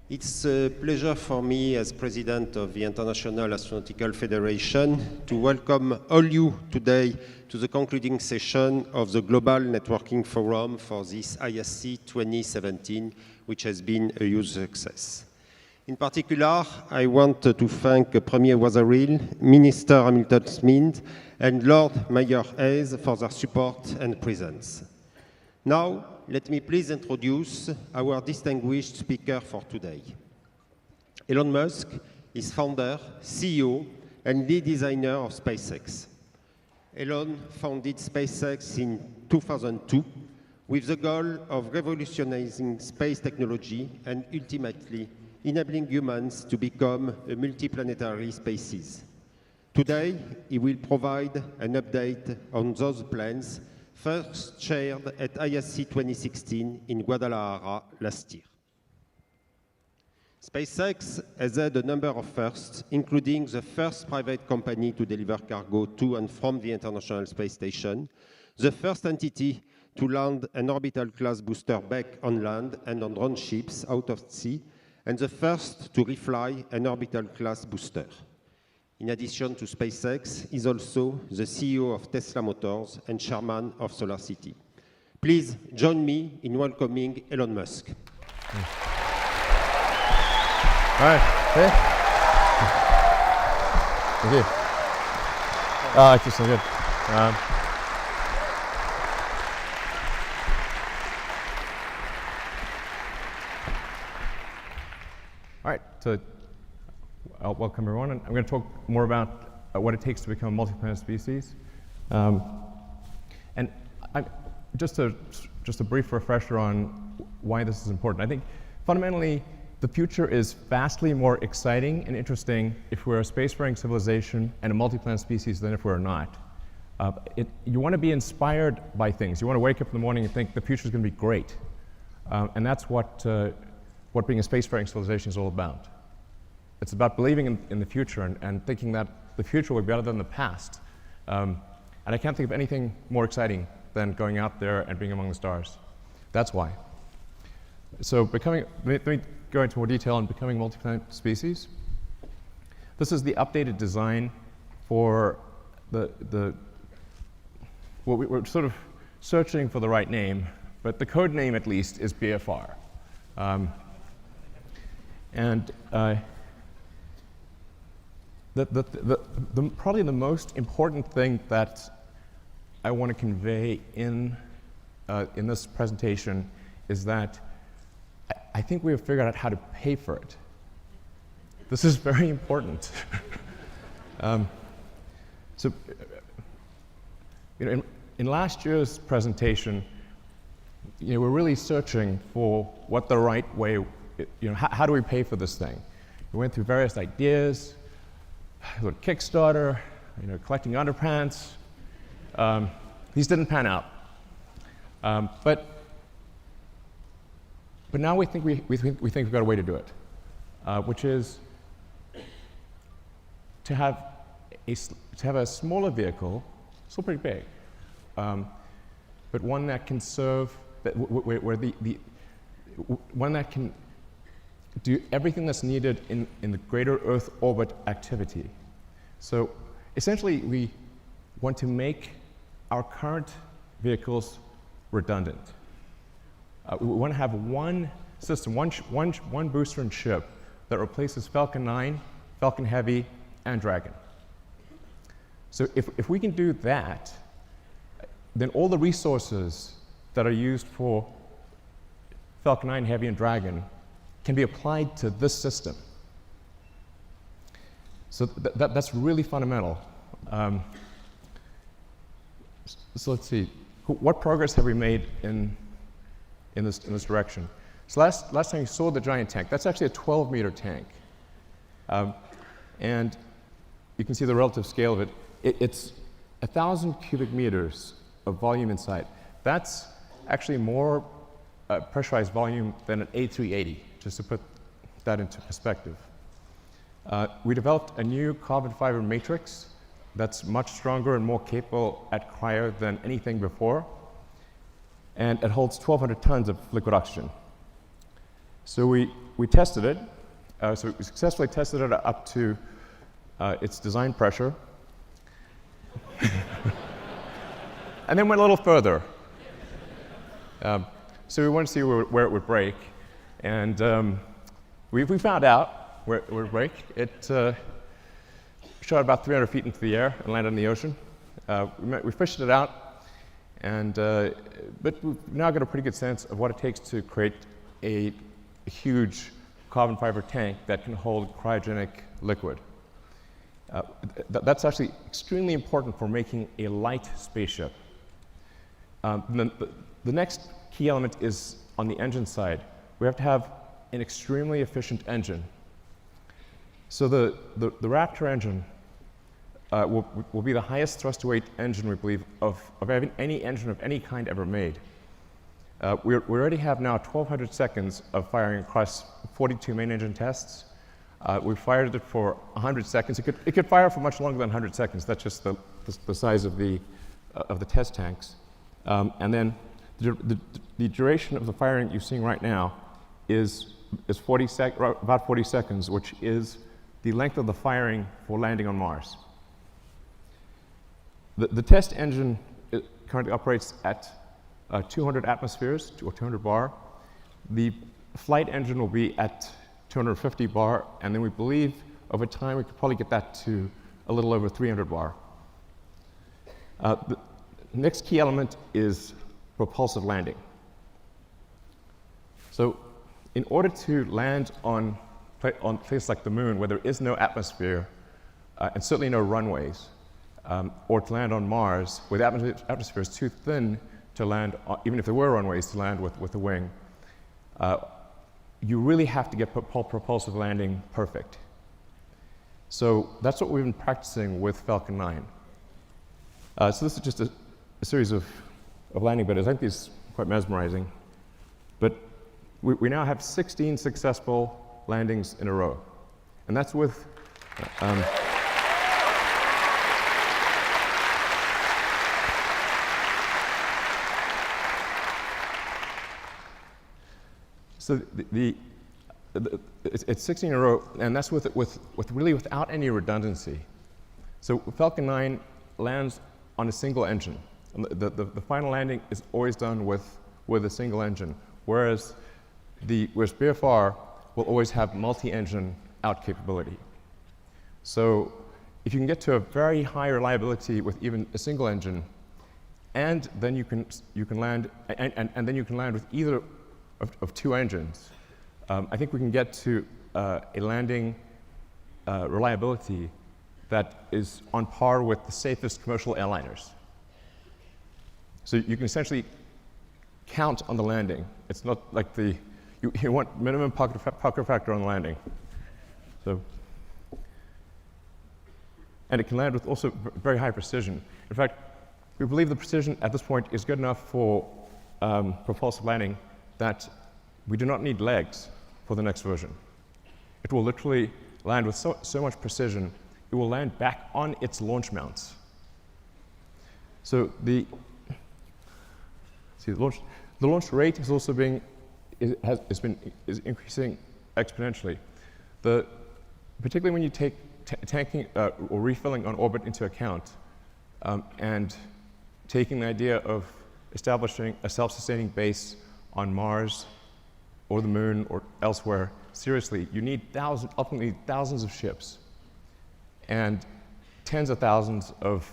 It's a pleasure for me as President of the International Astronautical Federation to welcome all you today to the concluding session of the Global Networking Forum for this ISC 2017, which has been a huge success. In particular, I want to thank Premier Wazaril, Minister Hamilton Smith, and Lord Mayor Hayes for their support and presence. Now, let me please introduce our distinguished speaker for today. Elon Musk is founder, CEO, and lead designer of SpaceX. Elon founded SpaceX in 2002 with the goal of revolutionizing space technology and ultimately enabling humans to become a multiplanetary species. Today, he will provide an update on those plans first shared at ISC 2016 in Guadalajara last year. SpaceX has had a number of firsts, including the first private company to deliver cargo to and from the International Space Station, the first entity to land an orbital class booster back on land and on drone ships out of sea, and the first to refly an orbital class booster. In addition to SpaceX, he's also the CEO of Tesla Motors and chairman of SolarCity. Please join me in welcoming Elon Musk. All right. Hey. Thank you. Oh, it's so good. All right. So, welcome everyone. And I'm going to talk more about what it takes to become a multi-planet species. And just a brief refresher on why this is important. I think fundamentally, the future is vastly more exciting and interesting if we're a spacefaring civilization and a multi-planet species than if we're not. You want to be inspired by things. You want to wake up in the morning and think the future is going to be great. And that's what being a spacefaring civilization is all about. It's about believing in the future and thinking that the future will be better than the past. And I can't think of anything more exciting than going out there and being among the stars. That's why. So let me go into more detail on becoming a multi-planet species. This is the updated design for we're sort of searching for the right name, but the code name at least is BFR. Probably the most important thing that I want to convey in this presentation is that I think we have figured out how to pay for it. This is very important. So, in last year's presentation, we're really searching for what the right way, how do we pay for this thing? We went through various ideas, Kickstarter, collecting underpants. These didn't pan out. But now we think we've got a way to do it, which is to have a smaller vehicle, still pretty big, but one that can serve one that can do everything that's needed in the greater Earth orbit activity. So essentially, we want to make our current vehicles redundant. We want to have one system, one booster and ship that replaces Falcon 9, Falcon Heavy, and Dragon. So if we can do that, then all the resources that are used for Falcon 9, Heavy, and Dragon can be applied to this system. So that's really fundamental. So let's see, what progress have we made in this direction? So last time you saw the giant tank. That's actually a 12-meter tank. And you can see the relative scale of it. It's 1,000 cubic meters of volume inside. That's actually more pressurized volume than an A380, just to put that into perspective. We developed a new carbon fiber matrix that's much stronger and more capable at cryo than anything before. And it holds 1,200 tons of liquid oxygen. So we we tested it. So we successfully tested it up to its design pressure. And then went a little further. So we wanted to see where it would break. And we found out where it would break. It shot about 300 feet into the air and landed in the ocean. We fished it out, but we've now got a pretty good sense of what it takes to create a huge carbon fiber tank that can hold cryogenic liquid. That's actually extremely important for making a light spaceship. The next key element is on the engine side. We have to have an extremely efficient engine. So the Raptor engine will be the highest thrust to weight engine, we believe, of any engine of any kind ever made. We already have now 1,200 seconds of firing across 42 main engine tests. We fired it for 100 seconds. It could fire for much longer than 100 seconds. That's just the size of the test tanks. And then the duration of the firing you're seeing right now is about 40 seconds, which is the length of the firing for landing on Mars. The test engine currently operates at 200 atmospheres, or 200 bar. The flight engine will be at 250 bar, and then we believe over time we could probably get that to a little over 300 bar. The next key element is propulsive landing. So in order to land on a place like the moon, where there is no atmosphere and certainly no runways, or to land on Mars, where the atmosphere is too thin to land, even if there were runways to land with a wing, you really have to get propulsive landing perfect. So that's what we've been practicing with Falcon 9. So this is just a series of landing videos. I think these are quite mesmerizing. But we now have 16 successful landings in a row. And that's with so it's 16 in a row, and that's with really without any redundancy. So Falcon 9 lands on a single engine. And the final landing is always done with a single engine, whereas BFR will always have multi-engine out capability. So if you can get to a very high reliability with even a single engine, and then you can land and then you can land with either of two engines, I think we can get to a landing reliability that is on par with the safest commercial airliners. So you can essentially count on the landing. It's not like you want minimum pucker factor on landing. So, and it can land with also very high precision. In fact, we believe the precision at this point is good enough for propulsive landing that we do not need legs for the next version. It will literally land with so much precision, it will land back on its launch mounts. So the launch rate is also is increasing exponentially. Particularly when you take tanking or refilling on orbit into account, and taking the idea of establishing a self-sustaining base on Mars or the moon or elsewhere, seriously, you need ultimately thousands of ships and tens of thousands of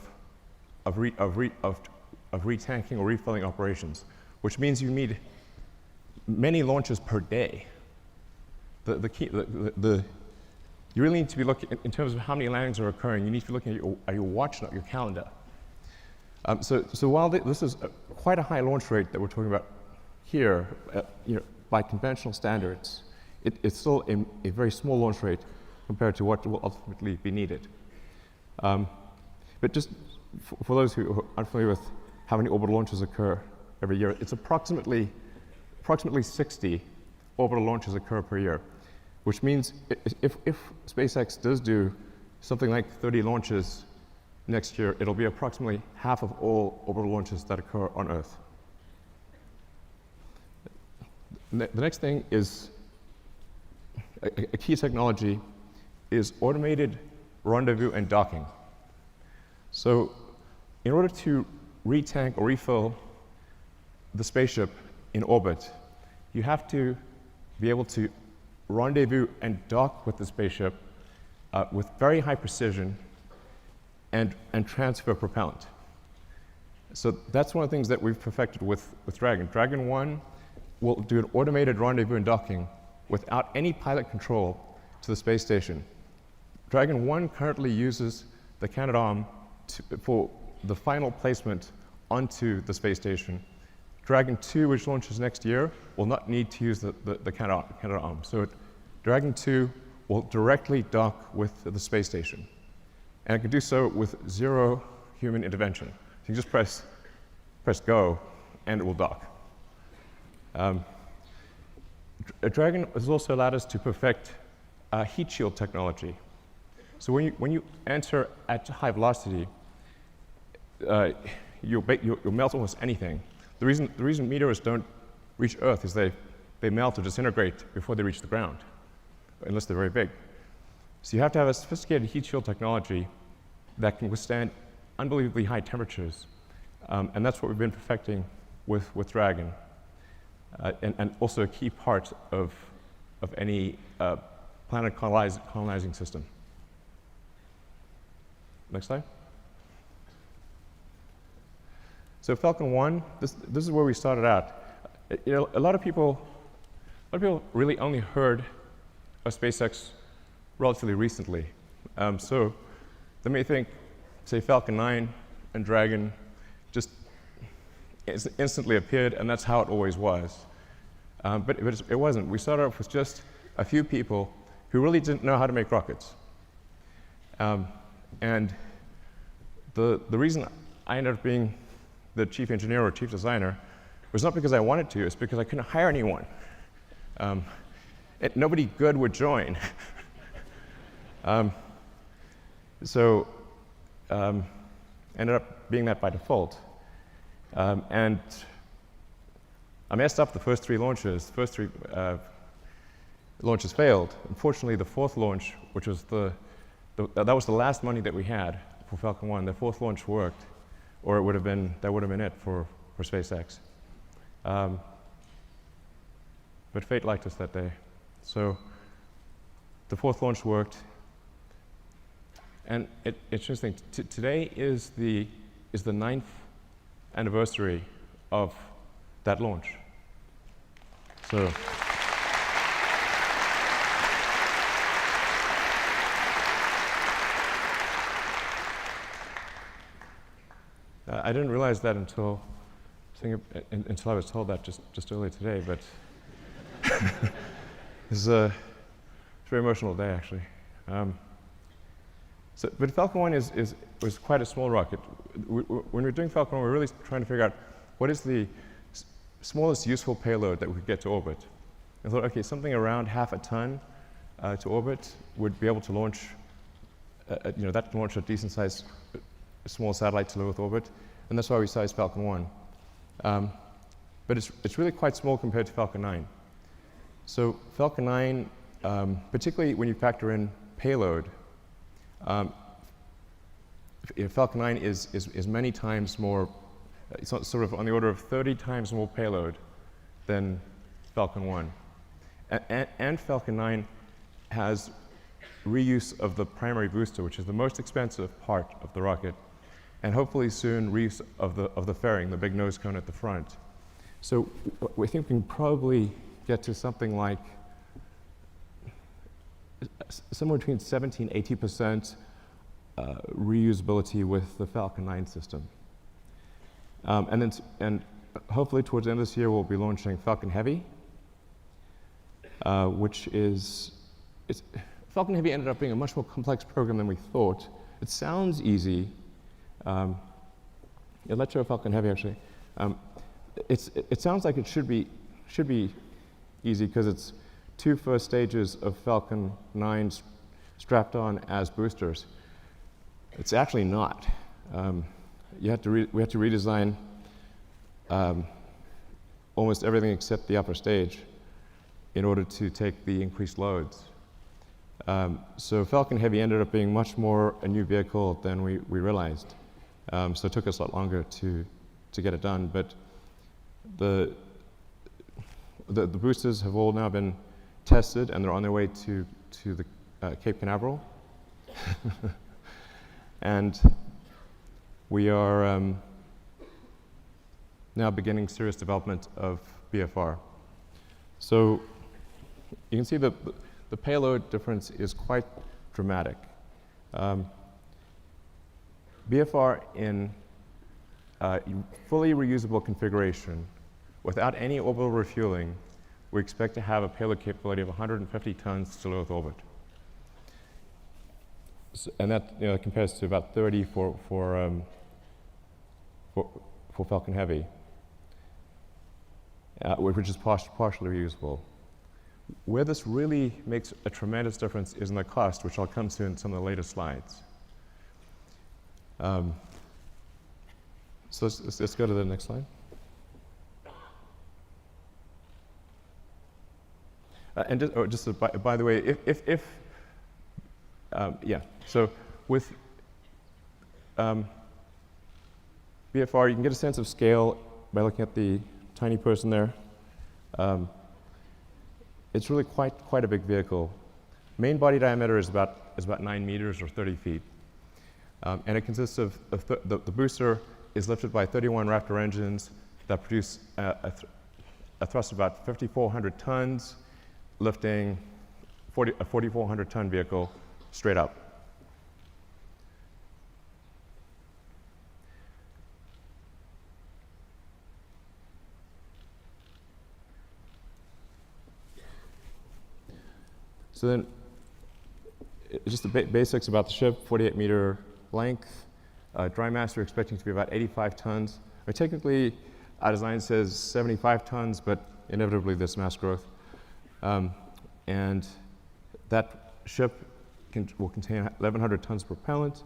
retanking or refilling operations, which means you need many launches per day. You really need to be looking, in terms of how many landings are occurring, you need to be looking at your watch, not your calendar. So while this is quite a high launch rate that we're talking about here, by conventional standards, it's still a very small launch rate compared to what will ultimately be needed. But just for those who are unfamiliar with how many orbital launches occur every year, it's approximately 60 orbital launches occur per year, which means if SpaceX does do something like 30 launches next year, it'll be approximately half of all orbital launches that occur on Earth. The next thing is a key technology is automated rendezvous and docking. So in order to retank or refill the spaceship in orbit, you have to be able to rendezvous and dock with the spaceship with very high precision and transfer propellant. So that's one of the things that we've perfected with Dragon. Dragon 1 will do an automated rendezvous and docking without any pilot control to the space station. Dragon 1 currently uses the Canadarm for the final placement onto the space station. Dragon 2, which launches next year, will not need to use the Canadarm. So Dragon 2 will directly dock with the space station. And it can do so with zero human intervention. So you just press go, and it will dock. Dragon has also allowed us to perfect heat shield technology. So when you enter at high velocity, you'll melt almost anything. The reason meteors don't reach Earth is they melt or disintegrate before they reach the ground, unless they're very big. So you have to have a sophisticated heat shield technology that can withstand unbelievably high temperatures. And that's what we've been perfecting with Dragon, and also a key part of any planet colonizing system. Next slide. So Falcon 1, this is where we started out. You know, a lot of people really only heard of SpaceX relatively recently. So they may think, say, Falcon 9 and Dragon just instantly appeared, and that's how it always was. But it wasn't. We started off with just a few people who really didn't know how to make rockets. And the reason I ended up being the chief engineer or chief designer was not because I wanted to, it's because I couldn't hire anyone. Nobody good would join. So ended up being that by default. And I messed up the first three launches. The first three launches failed. Unfortunately, the fourth launch, which was that was the last money that we had for Falcon 1, the fourth launch worked, or that would have been it for SpaceX. But fate liked us that day. So the fourth launch worked. And it's interesting, today is the 9th anniversary of that launch. So I didn't realize that until I was told that just earlier today, but it's a very emotional day, actually. But Falcon 1 was quite a small rocket. When we were doing Falcon 1, we were really trying to figure out what is the smallest useful payload that we could get to orbit. I thought, okay, something around half a ton to orbit would be able to launch, that can launch a decent-sized small satellite to low Earth orbit, and that's why we sized Falcon 1. But it's really quite small compared to Falcon 9. So Falcon 9, particularly when you factor in payload, Falcon 9 is many times more, it's sort of on the order of 30 times more payload than Falcon 1. And Falcon 9 has reuse of the primary booster, which is the most expensive part of the rocket, and hopefully soon reuse of the fairing, the big nose cone at the front. So we think we can probably get to something like somewhere between 70 and 80% reusability with the Falcon 9 system. And hopefully towards the end of this year, we'll be launching Falcon Heavy, which is, Falcon Heavy ended up being a much more complex program than we thought. It sounds easy. Let's show Falcon Heavy, actually. It sounds like it should be easy because it's 2 first stages of Falcon 9 strapped on as boosters. It's actually not. We had to redesign almost everything except the upper stage. in order to take the increased loads. So Falcon Heavy ended up being much more a new vehicle than we realized. So it took us a lot longer to get it done. But the boosters have all now been tested, and they're on their way to the Cape Canaveral. And we are now beginning serious development of BFR. So you can see that the payload difference is quite dramatic. BFR in fully reusable configuration, without any orbital refueling, we expect to have a payload capability of 150 tons to low Earth orbit. So, and that compares to about 30 for Falcon Heavy, which is partially reusable. Where this really makes a tremendous difference is in the cost, which I'll come to in some of the later slides. So let's go to the next slide. And by the way, so with BFR, you can get a sense of scale by looking at the tiny person there. It's really quite a big vehicle. Main body diameter is about 9 meters or 30 feet. And it consists of, the booster is lifted by 31 Raptor engines that produce a thrust of about 5,400 tons, lifting a 4,400 ton vehicle straight up. So then, just the basics about the ship: 48-meter length, dry mass we're expecting to be about 85 tons. Or technically, our design says 75 tons, but inevitably there's mass growth. And that ship will contain 1,100 tons propellant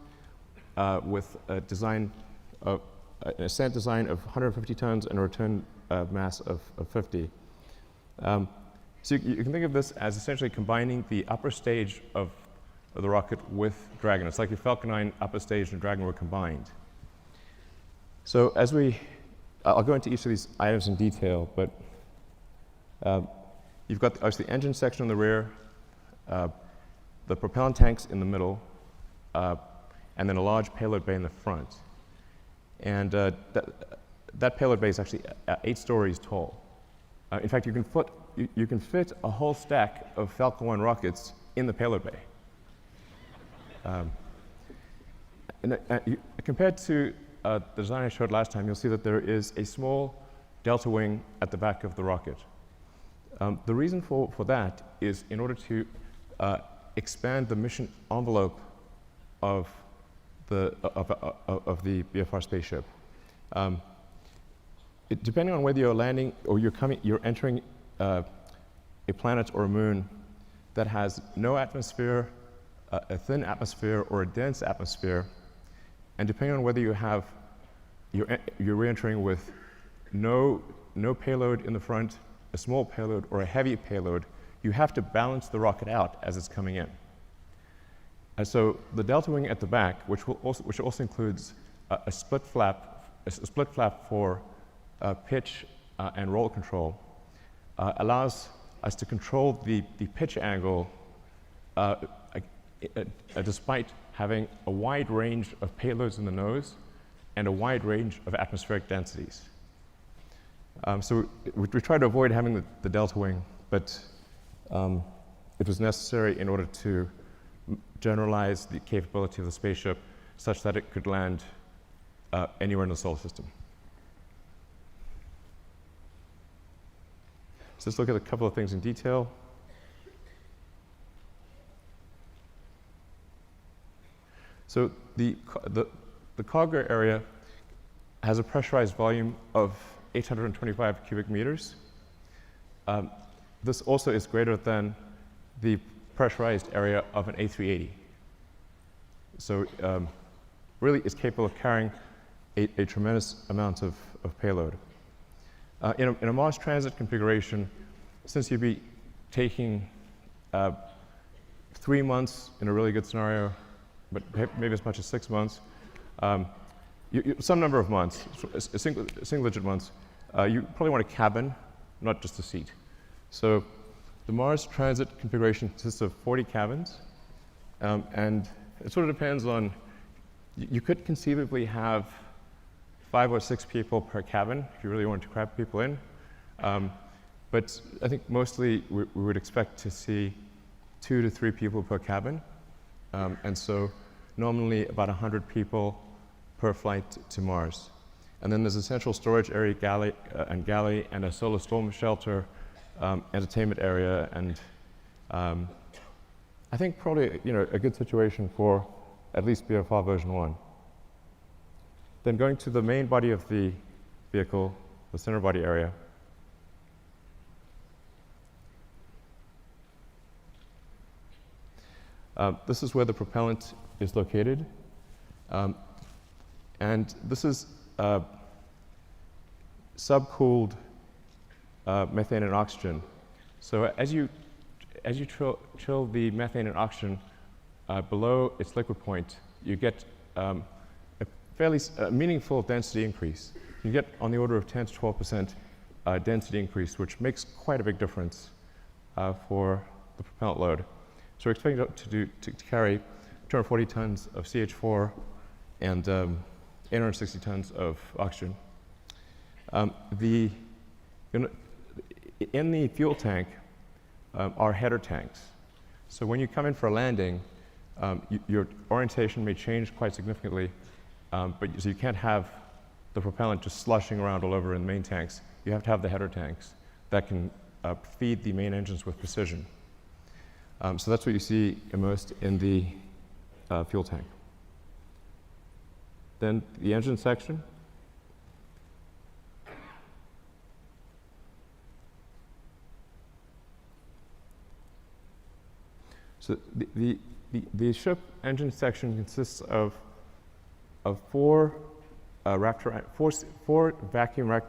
with a design of an ascent design of 150 tons and a return mass of 50. So you can think of this as essentially combining the upper stage of the rocket with Dragon. It's like the Falcon 9 upper stage and Dragon were combined. So I'll go into each of these items in detail, but you've got obviously the engine section in the rear, the propellant tanks in the middle, and then a large payload bay in the front. And that payload bay is actually 8 stories tall. In fact, you can fit a whole stack of Falcon 1 rockets in the payload bay. Compared to the design I showed last time, you'll see that there is a small delta wing at the back of the rocket. The reason for that is in order to expand the mission envelope of the BFR spaceship. Depending on whether you're landing or you're entering a planet or a moon that has no atmosphere, a thin atmosphere, or a dense atmosphere, and depending on whether you're re-entering with no payload in the front, a small payload, or a heavy payload, you have to balance the rocket out as it's coming in. And so the delta wing at the back, which also includes a split flap for pitch and roll control, allows us to control the pitch angle despite having a wide range of payloads in the nose and a wide range of atmospheric densities. So we try to avoid having the delta wing, but it was necessary in order to generalize the capability of the spaceship such that it could land anywhere in the solar system. So let's look at a couple of things in detail. So the cargo area has a pressurized volume of 825 cubic meters. This also is greater than the pressurized area of an A380. So really it's capable of carrying a tremendous amount of payload. In a Mars transit configuration, since you'd be taking 3 months in a really good scenario, but maybe as much as 6 months. Some number of months, single-digit months, you probably want a cabin, not just a seat. So the Mars transit configuration consists of 40 cabins, and it sort of depends on, you could conceivably have 5 or 6 people per cabin if you really wanted to cram people in. But I think mostly we would expect to see 2 to 3 people per cabin. And so normally about 100 people per flight to Mars. And then there's a central storage area, galley, and a solar storm shelter, entertainment area, and I think probably a good situation for at least BFR version 1. Then going to the main body of the vehicle, the center body area. This is where the propellant is located. And this is subcooled methane and oxygen. So as you chill the methane and oxygen below its liquid point, you get a fairly meaningful density increase. You get on the order of 10 to 12% density increase, which makes quite a big difference for the propellant load. So we're expecting to carry 240 tons of CH4 and 860 tons of oxygen. In the fuel tank are header tanks. So when you come in for a landing, your orientation may change quite significantly, so you can't have the propellant just slushing around all over in the main tanks. You have to have the header tanks that can feed the main engines with precision. So that's what you see immersed in the fuel tank. Then the engine section. So the ship engine section consists of four vacuum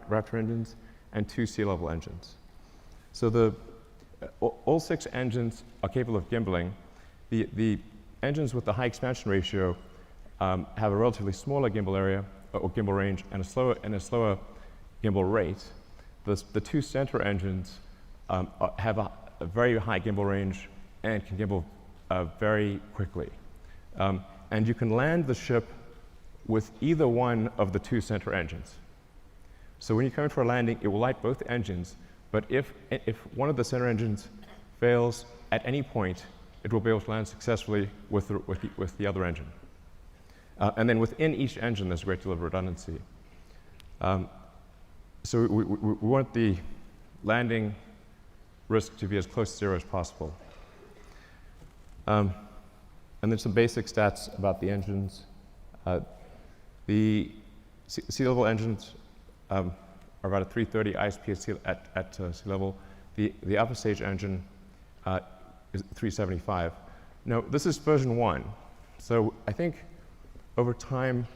Raptor engines and 2 sea-level engines. So all 6 engines are capable of gimbaling. The engines with the high expansion ratio have a relatively smaller gimbal area or gimbal range and a slower gimbal rate. The 2 center engines have a very high gimbal range and can gimbal very quickly. And you can land the ship with either one of the 2 center engines. So when you come in for a landing, it will light both engines, but if one of the center engines fails at any point, it will be able to land successfully with the other engine. And then within each engine, there's a great deal of redundancy. So we want the landing risk to be as close to 0 as possible. And then some basic stats about the engines. The sea-level engines are about a 330 ISP at sea level. The upper stage engine is 375. Now, this is version 1. So I think over time,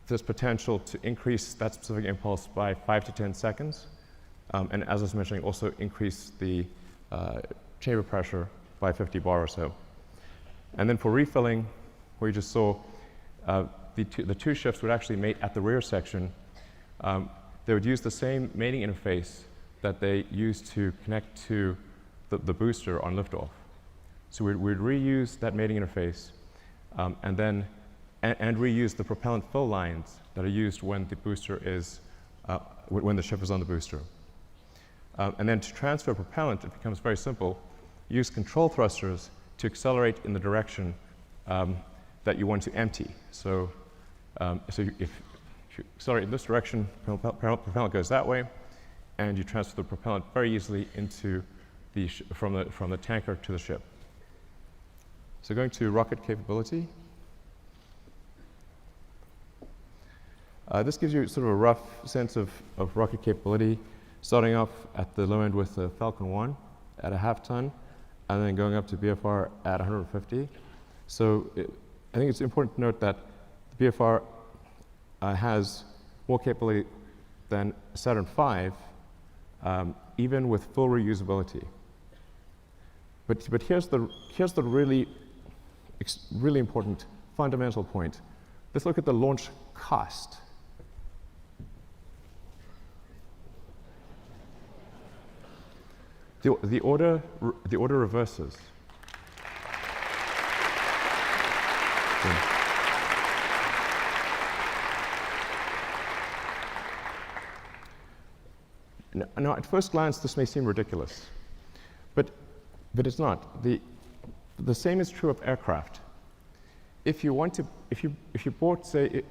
there's potential to increase that specific impulse by 5 to 10 seconds. And as I was mentioning, also increase the chamber pressure by 50 bar or so. And then for refilling, where you just saw the 2 ships would actually mate at the rear section. They would use the same mating interface that they used to connect to the booster on liftoff. So we'd reuse that mating interface and reuse the propellant fill lines that are used when the booster is, when the ship is on the booster. And then to transfer propellant, it becomes very simple. Use control thrusters to accelerate in the direction that you want to empty. So, if you accelerate in this direction, propellant goes that way, and you transfer the propellant very easily into from the tanker to the ship. So going to rocket capability. This gives you sort of a rough sense of rocket capability, starting off at the low end with the Falcon 1 at a half ton, and then going up to BFR at 150. So I think it's important to note that the BFR has more capability than Saturn V, even with full reusability. But here's the really important fundamental point. Let's look at the launch cost. The order reverses. Now, at first glance, this may seem ridiculous, but it's not. The same is true of aircraft. If you bought, say,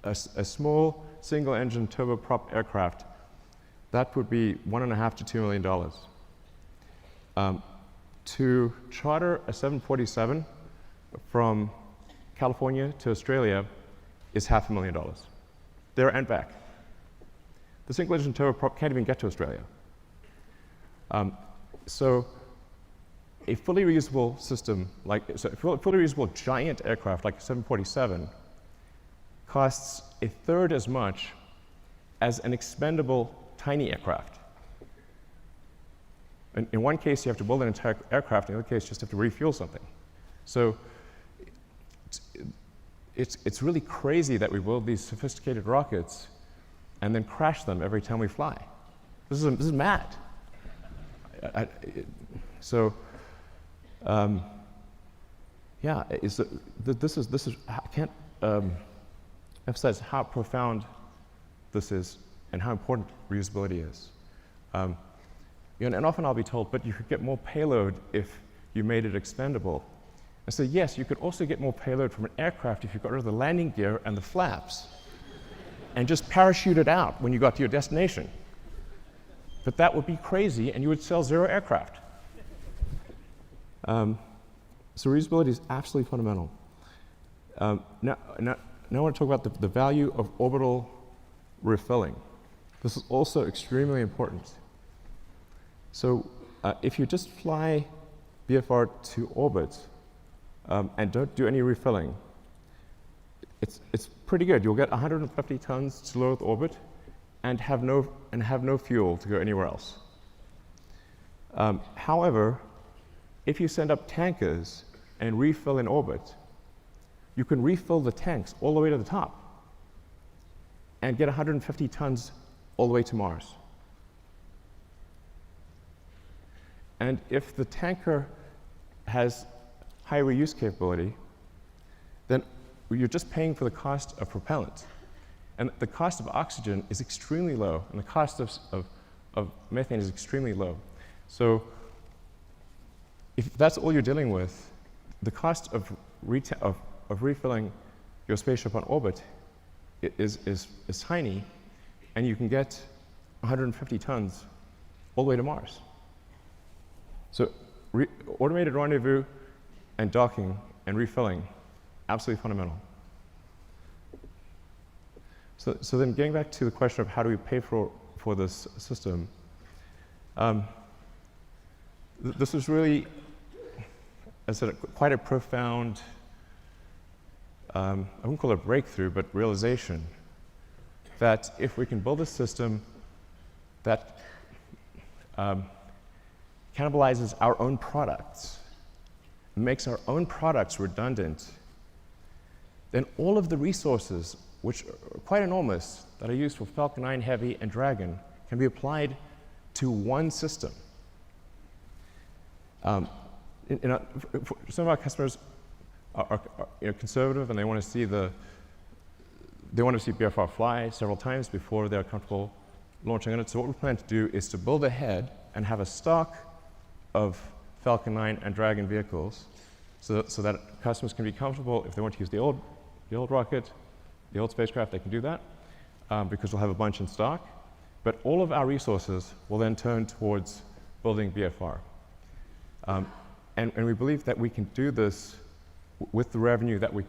a small single-engine turboprop aircraft, that would be $1.5 to $2 million. To charter a 747 from California to Australia is $500,000, there and back. The single-engine turboprop can't even get to Australia. So a fully reusable system, a fully reusable giant aircraft like a 747 costs a third as much as an expendable tiny aircraft. In one case, you have to build an entire aircraft. In the other case, you just have to refuel something. So it's really crazy that we build these sophisticated rockets and then crash them every time we fly. This is mad. Yeah, this is I can't emphasize how profound this is and how important reusability is. And often I'll be told, but you could get more payload if you made it expendable. I say, yes, you could also get more payload from an aircraft if you got rid of the landing gear and the flaps and just parachute it out when you got to your destination. But that would be crazy, and you would sell 0 aircraft. So reusability is absolutely fundamental. Now I want to talk about the value of orbital refilling. This is also extremely important. So if you just fly BFR to orbit and don't do any refilling, it's pretty good. You'll get 150 tons to low Earth orbit and have no fuel to go anywhere else. However, if you send up tankers and refill in orbit, you can refill the tanks all the way to the top and get 150 tons all the way to Mars. And if the tanker has high reuse capability, then you're just paying for the cost of propellant. And the cost of oxygen is extremely low, and the cost of methane is extremely low. So if that's all you're dealing with, the cost of refilling your spaceship on orbit is tiny, and you can get 150 tons all the way to Mars. So automated rendezvous and docking and refilling, absolutely fundamental. So then getting back to the question of how do we pay for this system, this is really, as I said, quite a profound, I wouldn't call it a breakthrough, but realization that if we can build a system that cannibalizes our own products, makes our own products redundant, then all of the resources, which are quite enormous, that are used for Falcon 9 Heavy and Dragon, can be applied to one system. Some of our customers are conservative, and they want to see BFR fly several times before they're comfortable launching on it. So what we plan to do is to build ahead and have a stock of Falcon 9 and Dragon vehicles, so that customers can be comfortable. If they want to use the old rocket, the old spacecraft, they can do that, because we'll have a bunch in stock. But all of our resources will then turn towards building BFR. And we believe that we can do this with the revenue that we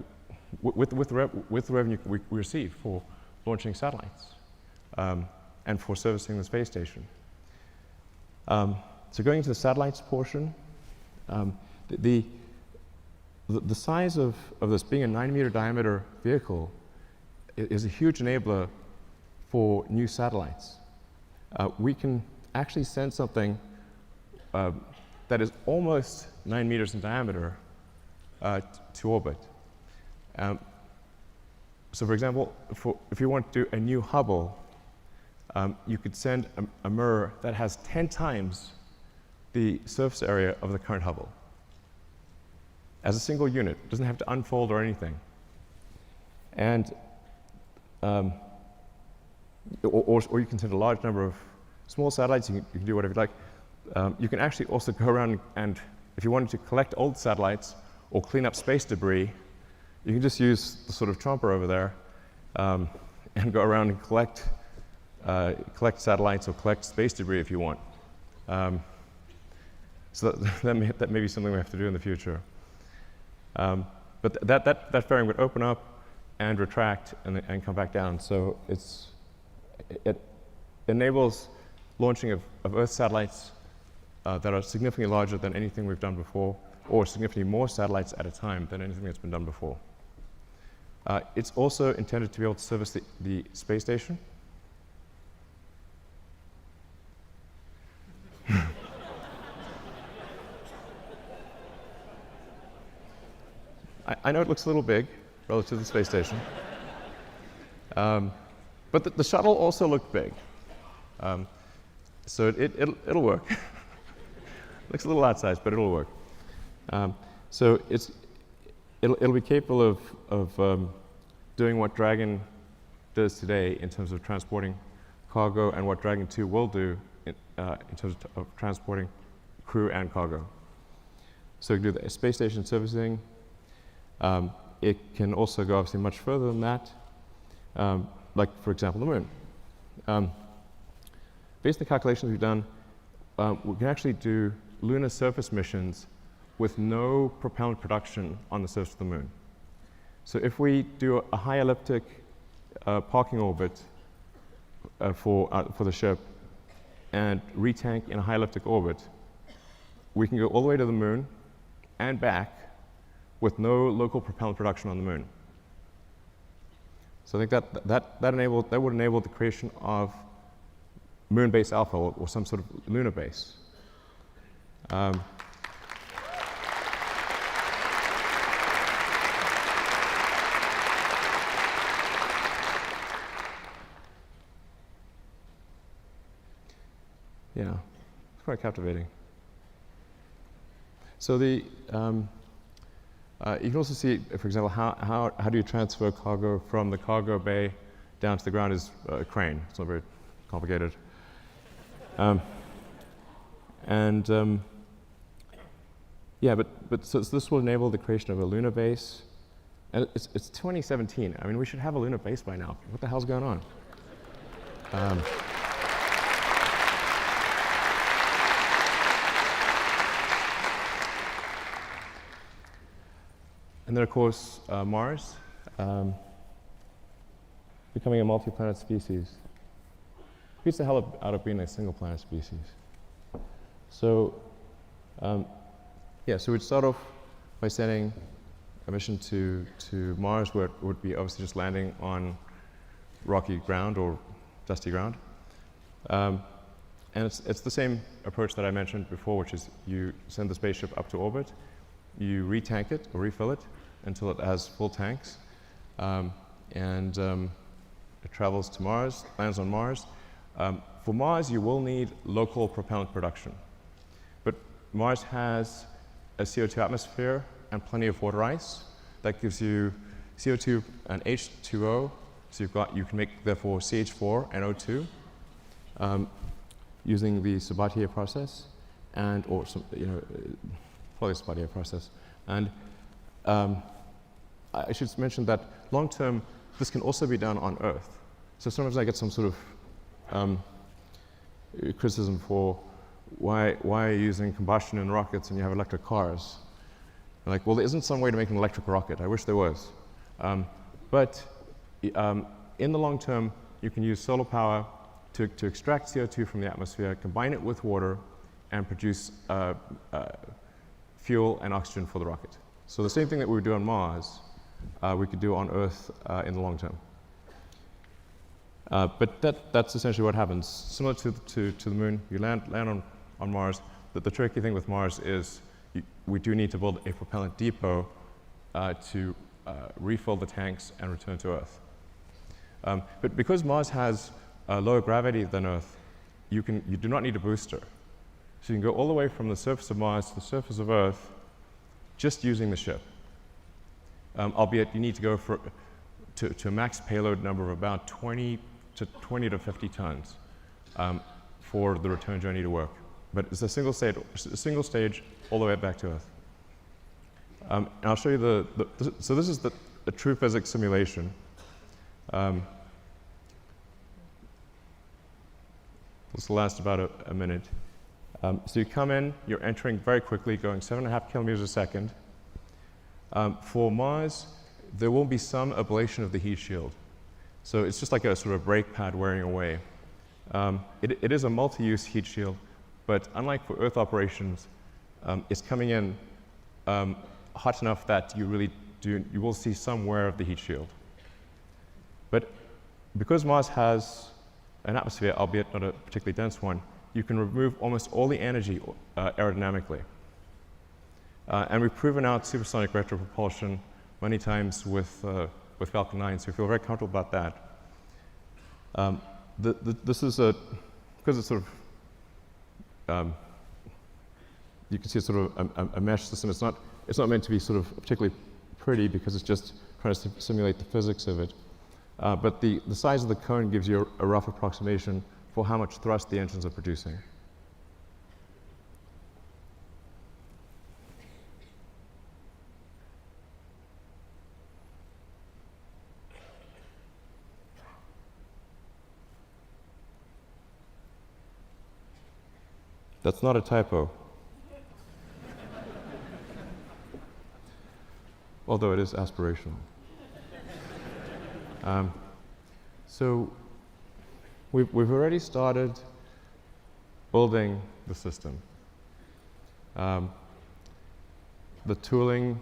receive for launching satellites and for servicing the space station. So going to the satellites portion, the size of this being a 9-meter diameter vehicle is a huge enabler for new satellites. We can actually send something that is almost 9 meters in diameter to orbit. So for example, if you want to do a new Hubble, you could send a mirror that has 10 times the surface area of the current Hubble as a single unit. It doesn't have to unfold or anything. And or you can send a large number of small satellites. You can do whatever you like. You can actually also go around and, if you wanted to collect old satellites or clean up space debris, you can just use the sort of chomper over there and go around and collect satellites or collect space debris if you want. So that may be something we have to do in the future. But that fairing would open up and retract and come back down. So it enables launching of Earth satellites that are significantly larger than anything we've done before, or significantly more satellites at a time than anything that's been done before. It's also intended to be able to service the space station. I know it looks a little big relative to the space station. But the shuttle also looked big. So it'll work. Looks a little outsized, but it'll work. So it'll be capable of doing what Dragon does today in terms of transporting cargo, and what Dragon 2 will do in terms of transporting crew and cargo. So it can do the space station servicing. It can also go obviously much further than that, like, for example, the moon. Based on the calculations we've done, we can actually do lunar surface missions with no propellant production on the surface of the moon. So if we do a high elliptic parking orbit for the ship and retank in a high elliptic orbit, we can go all the way to the moon and back with no local propellant production on the moon. So I think that would enable the creation of moon base alpha, or some sort of lunar base. Yeah, it's quite captivating. So you can also see, for example, how do you transfer cargo from the cargo bay down to the ground is a crane. It's not very complicated. Yeah, but so this will enable the creation of a lunar base. And it's 2017. I mean, we should have a lunar base by now. What the hell's going on? And then, of course, Mars, becoming a multi-planet species. Beats the hell out of being a single-planet species. So, so we'd start off by sending a mission to Mars, where it would be obviously just landing on rocky ground or dusty ground. And it's the same approach that I mentioned before, which is you send the spaceship up to orbit, you retank it or refill it until it has full tanks, and it travels to Mars, lands on Mars. For Mars, you will need local propellant production. But Mars has a CO2 atmosphere and plenty of water ice. That gives you CO2 and H2O, so you can make, therefore, CH4 and O2 using the Sabatier process, or some, probably Sabatier process. And I should mention that long term, this can also be done on Earth. So sometimes I get some sort of criticism for why are you using combustion in rockets and you have electric cars? I'm like, well, there isn't some way to make an electric rocket. I wish there was. But in the long term, you can use solar power to extract CO2 from the atmosphere, combine it with water, and produce fuel and oxygen for the rocket. So the same thing that we would do on Mars, we could do on Earth in the long term. But that's essentially what happens. Similar to the moon, you land on Mars. the tricky thing with Mars is we do need to build a propellant depot to refill the tanks and return to Earth. But because Mars has lower gravity than Earth, you do not need a booster. So you can go all the way from the surface of Mars to the surface of Earth just using the ship. Albeit you need to go to a max payload number of about 20 to 50 tons for the return journey to work. But it's a single stage all the way back to Earth. And I'll show you so this is a true physics simulation. This will last about a minute. So you come in, you're entering very quickly, going 7.5 kilometers a second. For Mars, there will be some ablation of the heat shield. So it's just like a sort of brake pad wearing away. It is a multi-use heat shield, but unlike for Earth operations, it's coming in hot enough that you will see some wear of the heat shield. But because Mars has an atmosphere, albeit not a particularly dense one, you can remove almost all the energy aerodynamically. And we've proven out supersonic retropropulsion many times with Falcon 9, so we feel very comfortable about that. This is because it's sort of, you can see it's sort of a mesh system. It's not meant to be sort of particularly pretty because it's just trying to simulate the physics of it. But the size of the cone gives you a rough approximation for how much thrust the engines are producing. That's not a typo. Although it is aspirational. So we've already started building the system. The tooling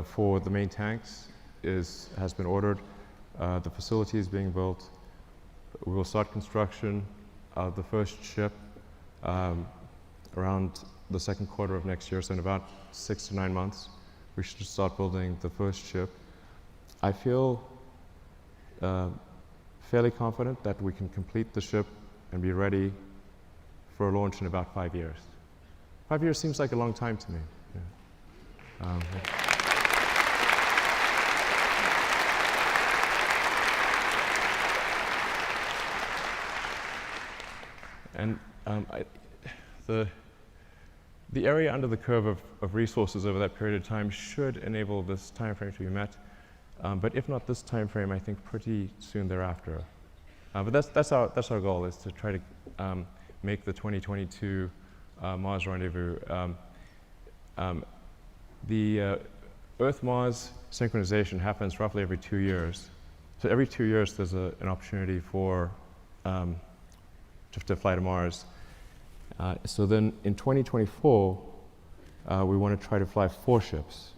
for the main tanks has been ordered. The facility is being built. We will start construction of the first ship around the second quarter of next year, so in about 6 to 9 months, we should start building the first ship. I feel fairly confident that we can complete the ship and be ready for a launch in about 5 years. 5 years seems like a long time to me. Yeah. And the area under the curve of resources over that period of time should enable this time frame to be met. But if not this time frame, I think pretty soon thereafter. But that's our goal, is to try to make the 2022 Mars rendezvous. The Earth-Mars synchronization happens roughly every 2 years. So every 2 years, there's an opportunity for to fly to Mars. So then in 2024, we want to try to fly 4 ships,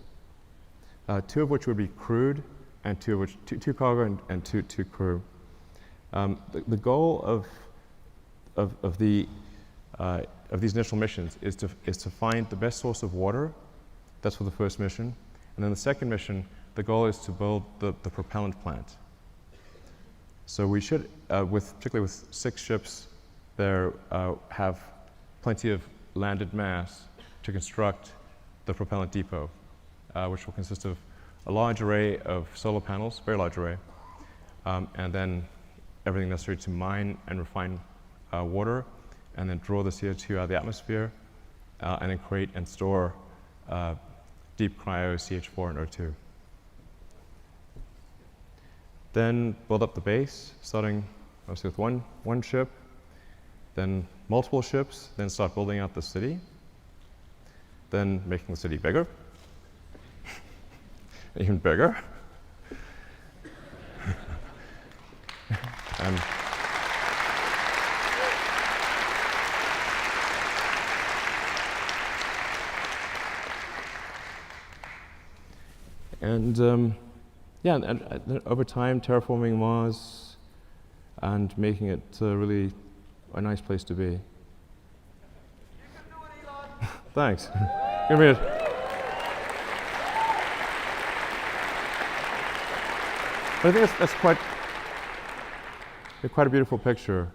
2 of which would be crewed, and 2 of which, two cargo and two crew. The goal of these initial missions is to find the best source of water. That's for the first mission. And then the second mission, the goal is to build the propellant plant. So we should, particularly with 6 ships, there have plenty of landed mass to construct the propellant depot, which will consist of a large array of solar panels, very large array, and then everything necessary to mine and refine water, and then draw the CO2 out of the atmosphere, and then create and store deep cryo CH4 and O2. Then build up the base, starting obviously with one ship, then multiple ships, then start building out the city, then making the city bigger, even bigger. Yeah, and over time, terraforming Mars and making it really a nice place to be. You can do it, Elon! Thanks. Give me a. But I think that's quite a beautiful picture.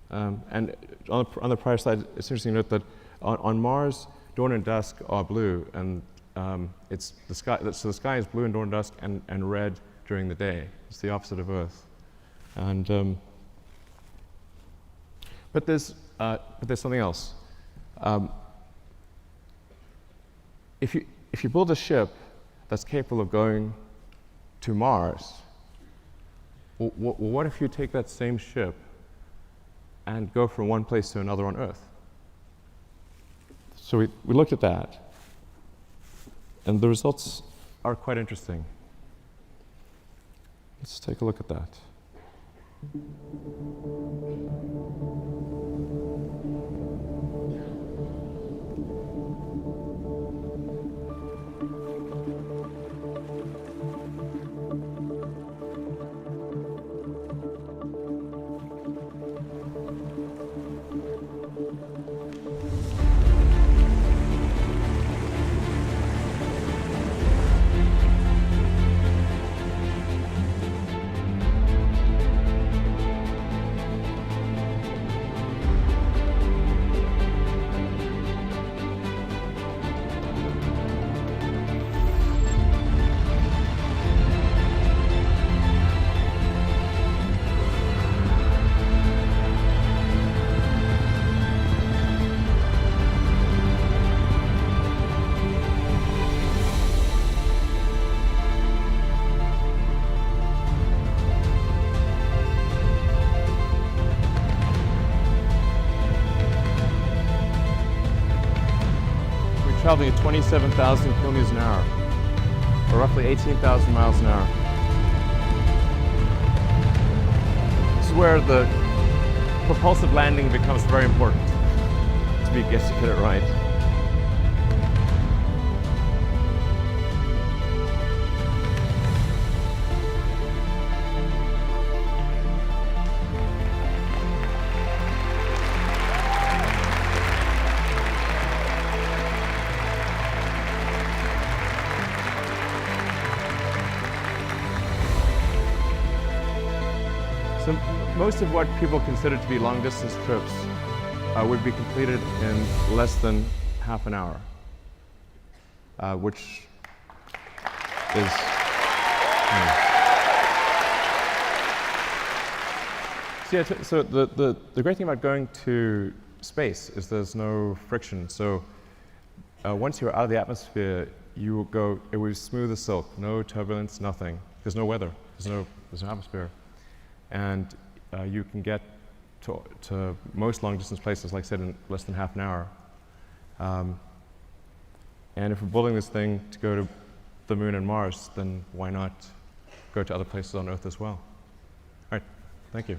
And on the prior slide, it's interesting to note that on Mars, dawn and dusk are blue, and it's the sky. So the sky is blue in dawn and dusk, and red during the day. It's the opposite of Earth. And but there's something else. If you build a ship that's capable of going to Mars, what if you take that same ship and go from one place to another on Earth? So we looked at that, and the results are quite interesting. Let's take a look at that. Traveling at 27,000 kilometers an hour, or roughly 18,000 miles an hour. This is where the propulsive landing becomes very important to get it right. So most of what people consider to be long-distance trips would be completed in less than half an hour, which is... So the great thing about going to space is there's no friction. So once you're out of the atmosphere, you will go, it will be smooth as silk, no turbulence, nothing. There's no weather, there's no atmosphere. And you can get to most long-distance places, like I said, in less than half an hour. And if we're building this thing to go to the Moon and Mars, then why not go to other places on Earth as well? All right, thank you.